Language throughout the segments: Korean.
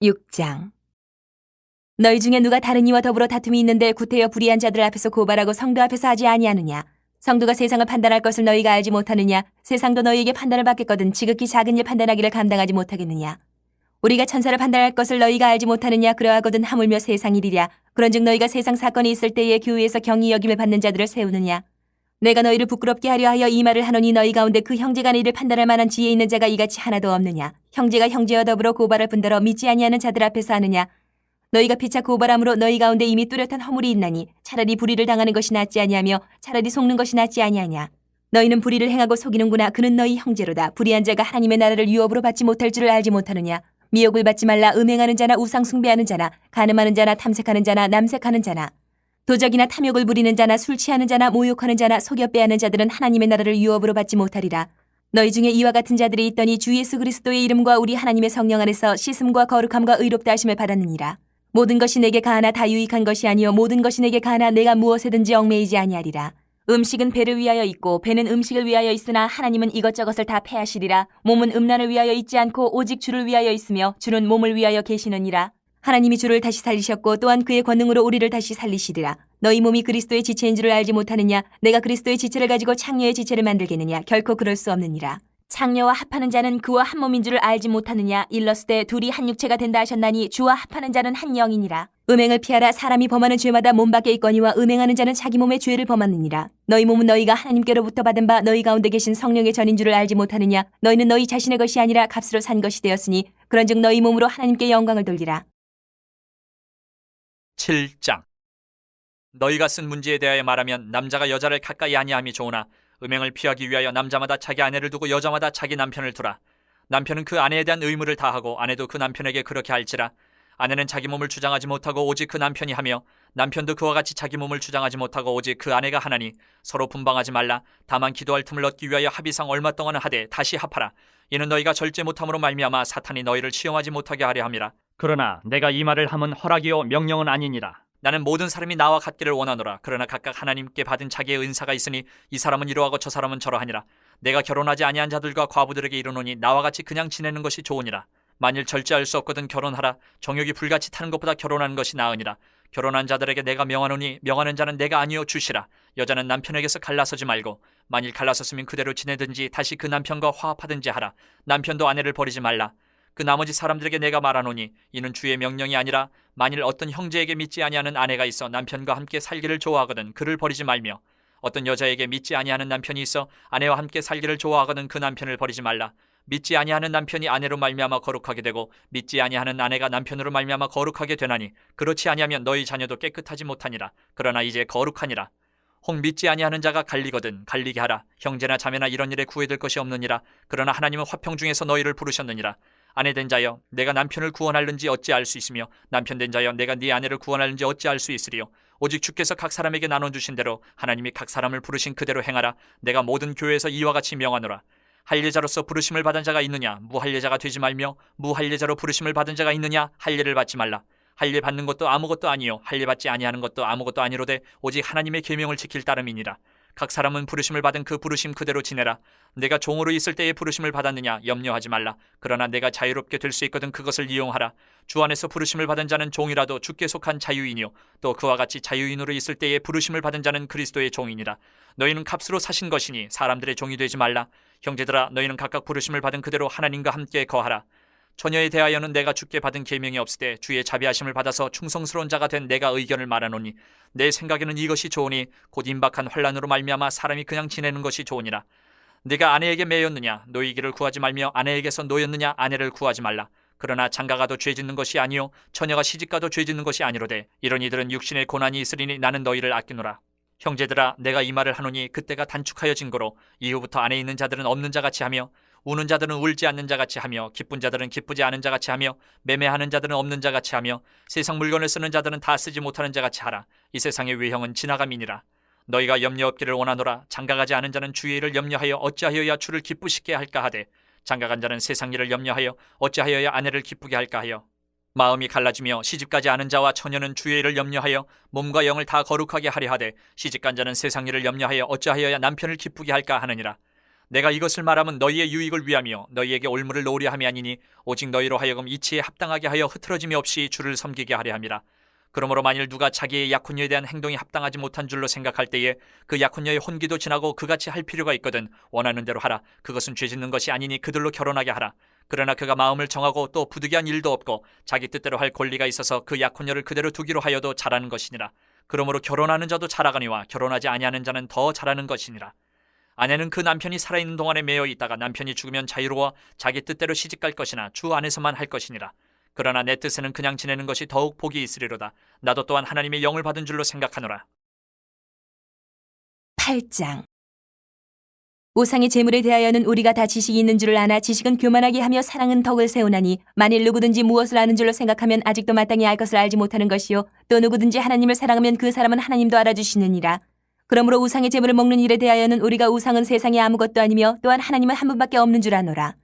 6장. 너희 중에 누가 다른 이와 더불어 다툼이 있는데 구태여 불의한 자들 앞에서 고발하고 성도 앞에서 하지 아니하느냐? 성도가 세상을 판단할 것을 너희가 알지 못하느냐? 세상도 너희에게 판단을 받겠거든 지극히 작은 일 판단하기를 감당하지 못하겠느냐? 우리가 천사를 판단할 것을 너희가 알지 못하느냐? 그러하거든 하물며 세상 일이랴. 그런즉 너희가 세상 사건이 있을 때에 교회에서 경히 여김을 받는 자들을 세우느냐? 내가 너희를 부끄럽게 하려 하여 이 말을 하노니 너희 가운데 그 형제간의 일을 판단할 만한 지혜 있는 자가 이같이 하나도 없느냐? 형제가 형제와 더불어 고발할 뿐더러 믿지 아니하는 자들 앞에서 하느냐? 너희가 피차 고발함으로 너희 가운데 이미 뚜렷한 허물이 있나니 차라리 불의를 당하는 것이 낫지 아니하며 차라리 속는 것이 낫지 아니하냐? 너희는 불의를 행하고 속이는구나. 그는 너희 형제로다. 불의한 자가 하나님의 나라를 유업으로 받지 못할 줄을 알지 못하느냐? 미혹을 받지 말라. 음행하는 자나 우상 숭배하는 자나 간음하는 자나 탐색하는 자나 남색하는 자나 도적이나 탐욕을 부리는 자나 술 취하는 자나 모욕하는 자나 속여 빼앗는 자들은 하나님의 나라를 유업으로 받지 못하리라. 너희 중에 이와 같은 자들이 있더니 주 예수 그리스도의 이름과 우리 하나님의 성령 안에서 씻음과 거룩함과 의롭다 하심을 받았느니라. 모든 것이 내게 가하나 다 유익한 것이 아니요 모든 것이 내게 가하나 내가 무엇에든지 얽매이지 아니하리라. 음식은 배를 위하여 있고 배는 음식을 위하여 있으나 하나님은 이것저것을 다 패하시리라. 몸은 음란을 위하여 있지 않고 오직 주를 위하여 있으며 주는 몸을 위하여 계시느니라. 하나님이 주를 다시 살리셨고 또한 그의 권능으로 우리를 다시 살리시리라. 너희 몸이 그리스도의 지체인 줄을 알지 못하느냐? 내가 그리스도의 지체를 가지고 창녀의 지체를 만들겠느냐? 결코 그럴 수 없느니라. 창녀와 합하는 자는 그와 한 몸인 줄을 알지 못하느냐? 일렀으되 둘이 한 육체가 된다 하셨나니 주와 합하는 자는 한 영이니라. 음행을 피하라. 사람이 범하는 죄마다 몸 밖에 있거니와 음행하는 자는 자기 몸의 죄를 범하느니라. 너희 몸은 너희가 하나님께로부터 받은 바 너희 가운데 계신 성령의 전인 줄을 알지 못하느냐? 너희는 너희 자신의 것이 아니라 값으로 산 것이 되었으니 그런즉 너희 몸으로 하나님께 영광을 돌리라. 7장. 너희가 쓴 문제에 대하여 말하면 남자가 여자를 가까이 아니함이 좋으나 음행을 피하기 위하여 남자마다 자기 아내를 두고 여자마다 자기 남편을 두라. 남편은 그 아내에 대한 의무를 다하고 아내도 그 남편에게 그렇게 할지라. 아내는 자기 몸을 주장하지 못하고 오직 그 남편이 하며 남편도 그와 같이 자기 몸을 주장하지 못하고 오직 그 아내가 하나니 서로 분방하지 말라. 다만 기도할 틈을 얻기 위하여 합의상 얼마 동안은 하되 다시 합하라. 이는 너희가 절제 못함으로 말미암아 사탄이 너희를 시험하지 못하게 하려 함이라. 그러나 내가 이 말을 함은 허락이요 명령은 아니니라. 나는 모든 사람이 나와 같기를 원하노라. 그러나 각각 하나님께 받은 자기의 은사가 있으니 이 사람은 이러하고 저 사람은 저러하니라. 내가 결혼하지 아니한 자들과 과부들에게 이르노니 나와 같이 그냥 지내는 것이 좋으니라. 만일 절제할 수 없거든 결혼하라. 정욕이 불같이 타는 것보다 결혼하는 것이 나으니라. 결혼한 자들에게 내가 명하노니 명하는 자는 내가 아니요 주시라. 여자는 남편에게서 갈라서지 말고 만일 갈라섰으면 그대로 지내든지 다시 그 남편과 화합하든지 하라. 남편도 아내를 버리지 말라. 그 나머지 사람들에게 내가 말하노니 이는 주의 명령이 아니라 만일 어떤 형제에게 믿지 아니하는 아내가 있어 남편과 함께 살기를 좋아하거든 그를 버리지 말며 어떤 여자에게 믿지 아니하는 남편이 있어 아내와 함께 살기를 좋아하거든 그 남편을 버리지 말라. 믿지 아니하는 남편이 아내로 말미암아 거룩하게 되고 믿지 아니하는 아내가 남편으로 말미암아 거룩하게 되나니 그렇지 아니하면 너희 자녀도 깨끗하지 못하니라. 그러나 이제 거룩하니라. 혹 믿지 아니하는 자가 갈리거든 갈리게 하라. 형제나 자매나 이런 일에 구애될 것이 없느니라. 그러나 하나님은 화평 중에서 너희를 부르셨느니라. 아내된 자여 내가 남편을 구원할는지 어찌 알 수 있으며 남편된 자여 내가 네 아내를 구원할는지 어찌 알 수 있으리요. 오직 주께서 각 사람에게 나눠주신 대로 하나님이 각 사람을 부르신 그대로 행하라. 내가 모든 교회에서 이와 같이 명하노라. 할례자로서 부르심을 받은 자가 있느냐? 무할례자가 되지 말며 무할례자로 부르심을 받은 자가 있느냐? 할례를 받지 말라. 할례 받는 것도 아무것도 아니요 할례 받지 아니하는 것도 아무것도 아니로되 오직 하나님의 계명을 지킬 따름이니라. 각 사람은 부르심을 받은 그 부르심 그대로 지내라. 내가 종으로 있을 때에 부르심을 받았느냐? 염려하지 말라. 그러나 내가 자유롭게 될 수 있거든 그것을 이용하라. 주 안에서 부르심을 받은 자는 종이라도 주께 속한 자유인이요 또 그와 같이 자유인으로 있을 때에 부르심을 받은 자는 그리스도의 종이니라. 너희는 값으로 사신 것이니 사람들의 종이 되지 말라. 형제들아 너희는 각각 부르심을 받은 그대로 하나님과 함께 거하라. 처녀에 대하여는 내가 주께 받은 계명이 없으되 주의 자비하심을 받아서 충성스러운 자가 된 내가 의견을 말하노니 내 생각에는 이것이 좋으니 곧 임박한 환난으로 말미암아 사람이 그냥 지내는 것이 좋으니라. 네가 아내에게 매였느냐? 노이기를 구하지 말며 아내에게서 노였느냐? 아내를 구하지 말라. 그러나 장가가도 죄짓는 것이 아니요 처녀가 시집가도 죄짓는 것이 아니로되 이런 이들은 육신의 고난이 있으리니 나는 너희를 아끼노라. 형제들아 내가 이 말을 하노니 그때가 단축하여진 거로 이후부터 안에 있는 자들은 없는 자같이 하며 우는 자들은 울지 않는 자같이 하며 기쁜 자들은 기쁘지 않은 자같이 하며 매매하는 자들은 없는 자같이 하며 세상 물건을 쓰는 자들은 다 쓰지 못하는 자같이 하라. 이 세상의 외형은 지나감이니라. 너희가 염려 없기를 원하노라. 장가가지 않은 자는 주의 일을 염려하여 어찌하여야 주를 기쁘시게 할까 하되 장가간 자는 세상 일을 염려하여 어찌하여야 아내를 기쁘게 할까 하여 마음이 갈라지며 시집가지 않은 자와 처녀는 주의 일을 염려하여 몸과 영을 다 거룩하게 하려 하되 시집간 자는 세상 일을 염려하여 어찌하여야 남편을 기쁘게 할까 하느니라. 내가 이것을 말하면 너희의 유익을 위하며 너희에게 올무를 놓으려 함이 아니니 오직 너희로 하여금 이치에 합당하게 하여 흐트러짐이 없이 주를 섬기게 하려 함이라. 그러므로 만일 누가 자기의 약혼녀에 대한 행동이 합당하지 못한 줄로 생각할 때에 그 약혼녀의 혼기도 지나고 그같이 할 필요가 있거든 원하는 대로 하라. 그것은 죄 짓는 것이 아니니 그들로 결혼하게 하라. 그러나 그가 마음을 정하고 또 부득이한 일도 없고 자기 뜻대로 할 권리가 있어서 그 약혼녀를 그대로 두기로 하여도 잘하는 것이니라. 그러므로 결혼하는 자도 잘하거니와 결혼하지 아니하는 자는 더 잘하는 것이니라. 아내는 그 남편이 살아있는 동안에 매여 있다가 남편이 죽으면 자유로워 자기 뜻대로 시집갈 것이나 주 안에서만 할 것이니라. 그러나 내 뜻에는 그냥 지내는 것이 더욱 복이 있으리로다. 나도 또한 하나님의 영을 받은 줄로 생각하노라. 8장. 우상의 재물에 대하여는 우리가 다 지식이 있는 줄을 아나 지식은 교만하게 하며 사랑은 덕을 세우나니 만일 누구든지 무엇을 아는 줄로 생각하면 아직도 마땅히 알 것을 알지 못하는 것이요 또 누구든지 하나님을 사랑하면 그 사람은 하나님도 알아주시느니라. 그러므로 우상의 재물을 먹는 일에 대하여는 우리가 우상은 세상에 아무것도 아니며 또한 하나님은 한 분밖에 없는 줄 아노라.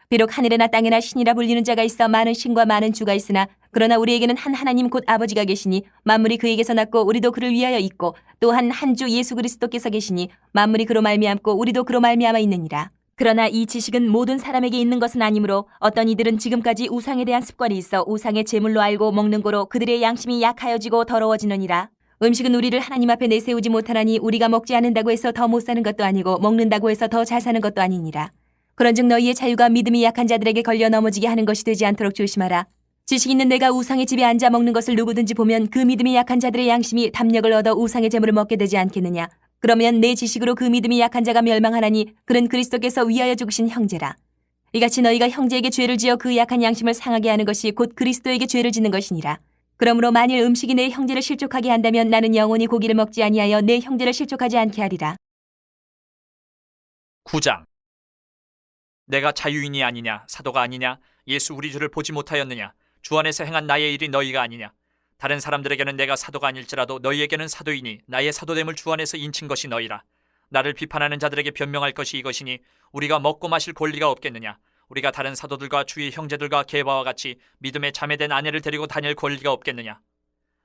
비록 하늘에나 땅에나 신이라 불리는 자가 있어 많은 신과 많은 주가 있으나 그러나 우리에게는 한 하나님 곧 아버지가 계시니 만물이 그에게서 났고 우리도 그를 위하여 있고 또한 한 주 예수 그리스도께서 계시니 만물이 그로 말미암고 우리도 그로 말미암아 있느니라. 그러나 이 지식은 모든 사람에게 있는 것은 아니므로 어떤 이들은 지금까지 우상에 대한 습관이 있어 우상의 제물로 알고 먹는 고로 그들의 양심이 약하여지고 더러워지느니라. 음식은 우리를 하나님 앞에 내세우지 못하나니 우리가 먹지 않는다고 해서 더 못 사는 것도 아니고 먹는다고 해서 더 잘 사는 것도 아니니라. 그런즉 너희의 자유가 믿음이 약한 자들에게 걸려 넘어지게 하는 것이 되지 않도록 조심하라. 지식 있는 내가 우상의 집에 앉아 먹는 것을 누구든지 보면 그 믿음이 약한 자들의 양심이 담력을 얻어 우상의 재물을 먹게 되지 않겠느냐. 그러면 내 지식으로 그 믿음이 약한 자가 멸망하나니 그는 그리스도께서 위하여 죽으신 형제라. 이같이 너희가 형제에게 죄를 지어 그 약한 양심을 상하게 하는 것이 곧 그리스도에게 죄를 짓는 것이니라. 그러므로 만일 음식이 내 형제를 실족하게 한다면 나는 영원히 고기를 먹지 아니하여 내 형제를 실족하지 않게 하리라. 9장. 내가 자유인이 아니냐 사도가 아니냐 예수 우리 주를 보지 못하였느냐 주 안에서 행한 나의 일이 너희가 아니냐. 다른 사람들에게는 내가 사도가 아닐지라도 너희에게는 사도이니 나의 사도됨을 주 안에서 인친 것이 너희라. 나를 비판하는 자들에게 변명할 것이 이것이니 우리가 먹고 마실 권리가 없겠느냐. 우리가 다른 사도들과 주의 형제들과 게바와 같이 믿음에 자매된 아내를 데리고 다닐 권리가 없겠느냐.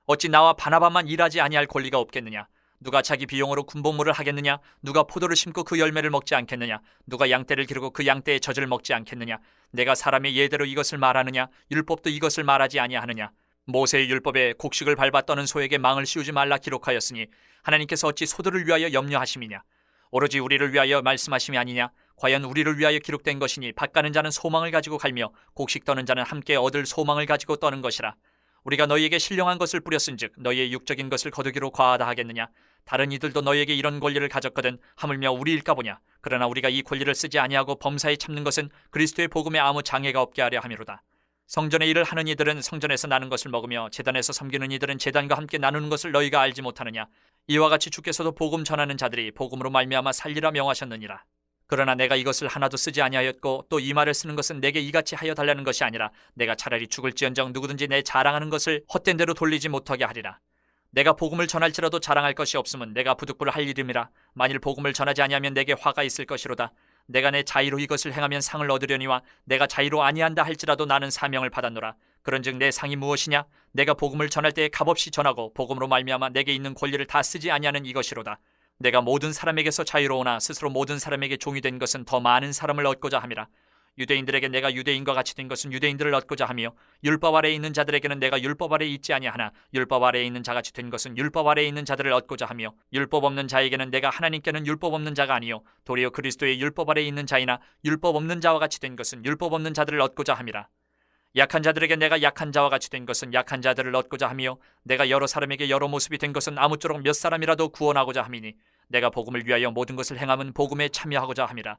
어찌 나와 바나바만 일하지 아니할 권리가 없겠느냐. 누가 자기 비용으로 군복무를 하겠느냐. 누가 포도를 심고 그 열매를 먹지 않겠느냐. 누가 양떼를 기르고 그 양떼의 젖을 먹지 않겠느냐. 내가 사람의 예대로 이것을 말하느냐. 율법도 이것을 말하지 아니하느냐. 모세의 율법에 곡식을 밟아 떠는 소에게 망을 씌우지 말라 기록하였으니 하나님께서 어찌 소들을 위하여 염려하심이냐. 오로지 우리를 위하여 말씀하심이 아니냐. 과연 우리를 위하여 기록된 것이니 밭 가는 자는 소망을 가지고 갈며 곡식 떠는 자는 함께 얻을 소망을 가지고 떠는 것이라. 우리가 너희에게 신령한 것을 뿌렸은즉 너희의 육적인 것을 거두기로 과하다 하겠느냐. 다른 이들도 너희에게 이런 권리를 가졌거든 하물며 우리일까 보냐. 그러나 우리가 이 권리를 쓰지 아니하고 범사에 참는 것은 그리스도의 복음에 아무 장애가 없게 하려 함이로다. 성전의 일을 하는 이들은 성전에서 나는 것을 먹으며 제단에서 섬기는 이들은 제단과 함께 나누는 것을 너희가 알지 못하느냐. 이와 같이 주께서도 복음 전하는 자들이 복음으로 말미암아 살리라 명하셨느니라. 그러나 내가 이것을 하나도 쓰지 아니하였고 또 이 말을 쓰는 것은 내게 이같이 하여 달라는 것이 아니라 내가 차라리 죽을지언정 누구든지 내 자랑하는 것을 헛된 대로 돌리지 못하게 하리라. 내가 복음을 전할지라도 자랑할 것이 없으면 내가 부득불 할 일임이라. 만일 복음을 전하지 아니하면 내게 화가 있을 것이로다. 내가 내 자의로 이것을 행하면 상을 얻으려니와 내가 자의로 아니한다 할지라도 나는 사명을 받았노라. 그런즉 내 상이 무엇이냐. 내가 복음을 전할 때에 값없이 전하고 복음으로 말미암아 내게 있는 권리를 다 쓰지 아니하는 이것이로다. 내가 모든 사람에게서 자유로우나 스스로 모든 사람에게 종이 된 것은 더 많은 사람을 얻고자 함이라. 유대인들에게 내가 유대인과 같이 된 것은 유대인들을 얻고자 하며 율법 아래에 있는 자들에게는 내가 율법 아래에 있지 아니하나 율법 아래에 있는 자같이 된 것은 율법 아래에 있는 자들을 얻고자 하며 율법 없는 자에게는 내가 하나님께는 율법 없는 자가 아니요 도리어 그리스도의 율법 아래에 있는 자이나 율법 없는 자와 같이 된 것은 율법 없는 자들을 얻고자 함이라. 약한 자들에게 내가 약한 자와 같이 된 것은 약한 자들을 얻고자 하며 내가 여러 사람에게 여러 모습이 된 것은 아무쪼록 몇 사람이라도 구원하고자 함이니 내가 복음을 위하여 모든 것을 행함은 복음에 참여하고자 함이라.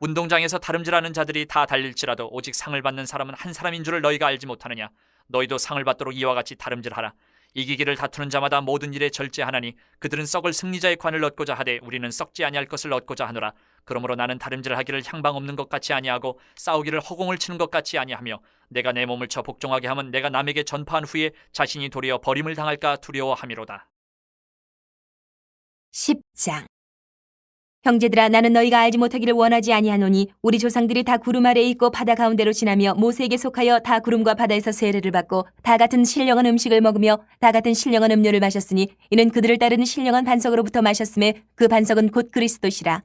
운동장에서 다름질하는 자들이 다 달릴지라도 오직 상을 받는 사람은 한 사람인 줄을 너희가 알지 못하느냐. 너희도 상을 받도록 이와 같이 다름질하라. 이기기를 다투는 자마다 모든 일에 절제하나니 그들은 썩을 승리자의 관을 얻고자 하되 우리는 썩지 아니할 것을 얻고자 하노라. 그러므로 나는 다름질하기를 향방 없는 것 같이 아니하고 싸우기를 허공을 치는 것 같이 아니하며 내가 내 몸을 쳐 복종하게 하면 내가 남에게 전파한 후에 자신이 도리어 버림을 당할까 두려워함이로다. 10장. 형제들아 나는 너희가 알지 못하기를 원하지 아니하노니 우리 조상들이 다 구름 아래에 있고 바다 가운데로 지나며 모세에게 속하여 다 구름과 바다에서 세례를 받고 다 같은 신령한 음식을 먹으며 다 같은 신령한 음료를 마셨으니 이는 그들을 따르는 신령한 반석으로부터 마셨음에 그 반석은 곧 그리스도시라.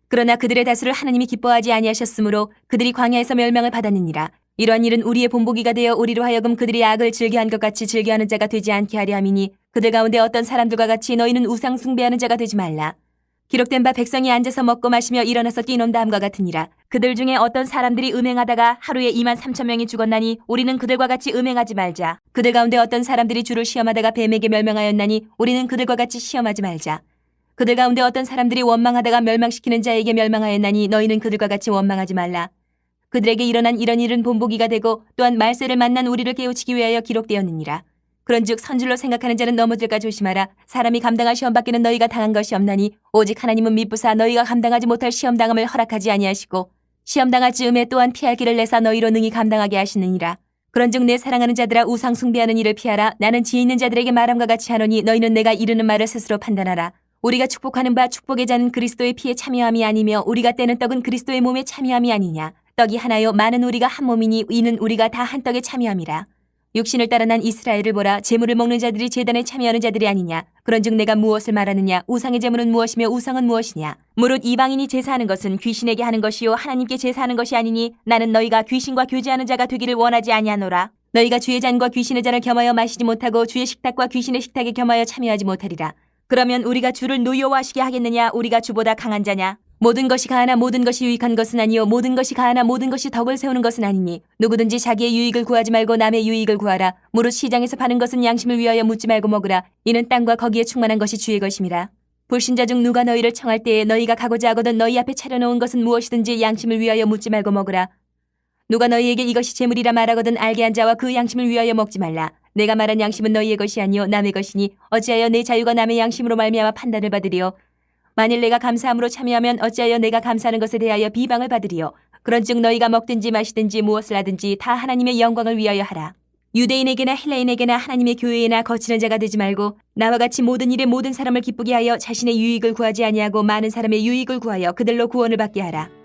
그러나 그들의 다수를 하나님이 기뻐하지 아니하셨으므로 그들이 광야에서 멸망을 받았느니라. 이러한 일은 우리의 본보기가 되어 우리로 하여금 그들이 악을 즐겨한 것 같이 즐겨하는 자가 되지 않게 하려 함이니 그들 가운데 어떤 사람들과 같이 너희는 우상 숭배하는 자가 되지 말라. 기록된 바 백성이 앉아서 먹고 마시며 일어나서 뛰논다함과 같으니라. 그들 중에 어떤 사람들이 음행하다가 하루에 23,000명이 죽었나니 우리는 그들과 같이 음행하지 말자. 그들 가운데 어떤 사람들이 주를 시험하다가 뱀에게 멸망하였나니 우리는 그들과 같이 시험하지 말자. 그들 가운데 어떤 사람들이 원망하다가 멸망시키는 자에게 멸망하였나니 너희는 그들과 같이 원망하지 말라. 그들에게 일어난 이런 일은 본보기가 되고 또한 말세를 만난 우리를 깨우치기 위하여 기록되었느니라. 그런즉 선줄로 생각하는 자는 넘어질까 조심하라. 사람이 감당할 시험 받기는 너희가 당한 것이 없나니 오직 하나님은 미쁘사 너희가 감당하지 못할 시험 당함을 허락하지 아니하시고 시험 당할 즈음에 또한 피할 길을 내사 너희로 능히 감당하게 하시느니라. 그런즉 내 사랑하는 자들아 우상 숭배하는 일을 피하라. 나는 지혜 있는 자들에게 말함과 같이 하노니 너희는 내가 이르는 말을 스스로 판단하라. 우리가 축복하는 바 축복의 자는 그리스도의 피에 참여함이 아니며 우리가 떼는 떡은 그리스도의 몸에 참여함이 아니냐. 떡이 하나요 많은 우리가 한 몸이니 이는 우리가 다 한 떡에 참여함이라. 육신을 따라 난 이스라엘을 보라. 제물을 먹는 자들이 제단에 참여하는 자들이 아니냐. 그런즉 내가 무엇을 말하느냐. 우상의 제물은 무엇이며 우상은 무엇이냐. 무릇 이방인이 제사하는 것은 귀신에게 하는 것이요 하나님께 제사하는 것이 아니니 나는 너희가 귀신과 교제하는 자가 되기를 원하지 아니하노라. 너희가 주의 잔과 귀신의 잔을 겸하여 마시지 못하고 주의 식탁과 귀신의 식탁에 겸하여 참여하지 못하리라. 그러면 우리가 주를 노여워하시게 하겠느냐. 우리가 주보다 강한 자냐. 모든 것이 가하나 모든 것이 유익한 것은 아니요 모든 것이 가하나 모든 것이 덕을 세우는 것은 아니니 누구든지 자기의 유익을 구하지 말고 남의 유익을 구하라. 무릇 시장에서 파는 것은 양심을 위하여 묻지 말고 먹으라. 이는 땅과 거기에 충만한 것이 주의 것임이라. 불신자 중 누가 너희를 청할 때에 너희가 가고자 하거든 너희 앞에 차려놓은 것은 무엇이든지 양심을 위하여 묻지 말고 먹으라. 누가 너희에게 이것이 재물이라 말하거든 알게 한 자와 그 양심을 위하여 먹지 말라. 내가 말한 양심은 너희의 것이 아니요 남의 것이니 어찌하여 내 자유가 남의 양심으로 말미암아 판단을 받으리요. 만일 내가 감사함으로 참여하면 어찌하여 내가 감사하는 것에 대하여 비방을 받으리요. 그런즉 너희가 먹든지 마시든지 무엇을 하든지 다 하나님의 영광을 위하여 하라. 유대인에게나 헬라인에게나 하나님의 교회에나 거치는 자가 되지 말고 나와 같이 모든 일에 모든 사람을 기쁘게 하여 자신의 유익을 구하지 아니하고 많은 사람의 유익을 구하여 그들로 구원을 받게 하라.